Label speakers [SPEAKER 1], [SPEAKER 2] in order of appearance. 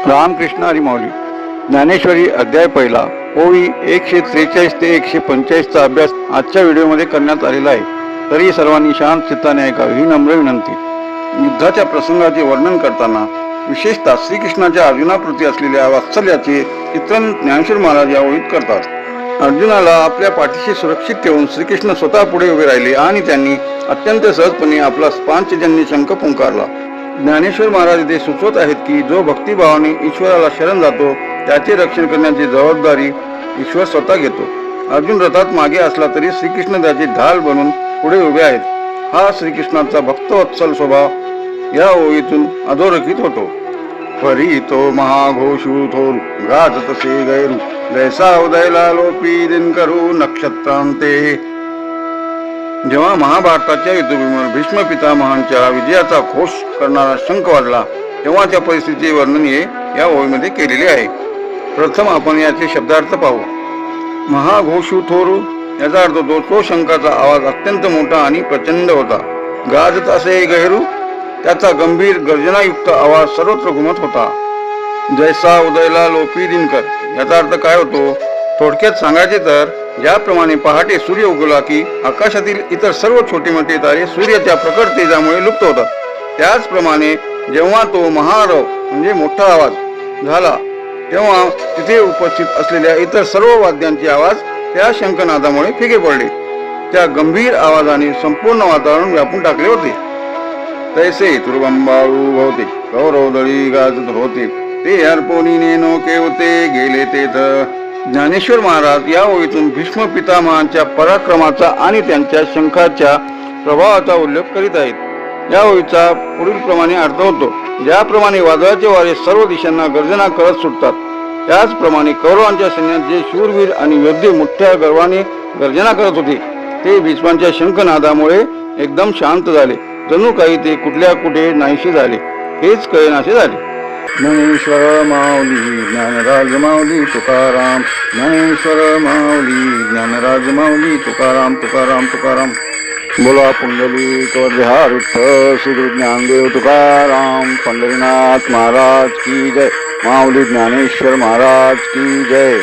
[SPEAKER 1] रामकृष्ण हरी माऊली. ज्ञानेश्वरी अध्याय पहिला, ओळी 143 ते 145 चा अभ्यास आजच्या व्हिडिओमध्ये करण्यात आलेला आहे. तरी सर्वांनी शांत चित्ताने ऐकावे ही नम्र विनंती. युद्धाच्या प्रसंगाचे वर्णन करताना विशेषतः श्रीकृष्णाच्या अर्जुनाप्रती असलेल्या वात्सल्याचे चित्रण ज्ञानेश्वर महाराज या ओळीत करतात. अर्जुनाला आपल्या पाठीशी सुरक्षित ठेवून श्रीकृष्ण स्वतः पुढे उभे राहिले आणि त्यांनी अत्यंत सहजपणे आपला पांचजन्य शंख पुंकारला. ज्ञानेश्वर महाराज इथे सुचवत आहेत की जो भक्तिभावाने ईश्वराला शरण जातो त्याचे रक्षण करण्याची जबाबदारी ईश्वर स्वतः घेतो. अर्जुन रथात मागे असला तरी श्रीकृष्ण त्याचे ढाल बनून पुढे उभे आहेत. हा श्रीकृष्णाचा भक्तवत्सल स्वभाव या ओळीतून अधोरेखित होतो. परी तो महाघोषू थोर गात तसे गैरू जैसा उदयला लोपी दिनकरू नक्षत्रांते. जेव्हा महाभारताच्या युद्धभूमीवर भीष्म पितामहांच्या विजयाचा घोष करणारा शंख वाजला तेव्हा त्या परिस्थितीचे वर्णन या ओळीमध्ये केलेले आहे. प्रथम आपण याचे शब्दार्थ पाहू. महाघोषू थोरू याचा अर्थ तो शंखाचा आवाज अत्यंत मोठा आणि प्रचंड होता. गाजत असे गहरू त्याचा गंभीर गर्जनायुक्त आवाज सर्वत्र घुमत होता. जैसा उदयला लोपी दिनकर याचा अर्थ काय होतो? थोडक्यात सांगायचे तर ज्याप्रमाणे पहाटे सूर्य उगवला की आकाशातील इतर सर्व छोटे मोठे तारे सूर्याच्या प्रखर तेजामुळे लुप्त होतात, त्याचप्रमाणे जेव्हा तो महारव म्हणजे मोठा आवाज झाला तेव्हा तिथे उपस्थित असलेल्या इतर सर्व वाद्यांचे आवाज त्या शंखनादामुळे फिके पडले. त्या गंभीर आवाजाने संपूर्ण वातावरण व्यापून टाकले होते. तैसे तुरुबंबाळू होते कौरवदळी गाजत होते ते अर्पोनी नोके होते गेले तेथ. ज्ञानेश्वर महाराज या ओळीतून भीष्म पितामहांच्या पराक्रमाचा आणि त्यांच्या शंखाच्या प्रभावाचा उल्लेख करीत आहेत. या ओळीचा पुढील प्रमाणे अर्थ होतो. ज्याप्रमाणे वादळाचे वारे सर्व दिशांना गर्जना करत सुटतात त्याचप्रमाणे कौरवांच्या सैन्यात जे शूरवीर आणि योद्धे मोठ्या गर्वाने गर्जना करत होते ते भीष्मांच्या शंखनादामुळे एकदम शांत झाले. जणू काही ते कुठल्या कुठे नाहीसे झाले, हेच कळेनासे झाले. ज्ञानेश्वर माऊली ज्ञानराज माऊली तुकाराम. ज्ञानेश्वर माऊली ज्ञानराज माऊली तुकाराम तुकाराम तुकाराम. बोला पुंडलिक वरविहार विठ्ठल श्री गुरु ज्ञानदेव तुकाराम. पंढरीनाथ महाराज की जय. माऊली ज्ञानेश्वर महाराज की जय.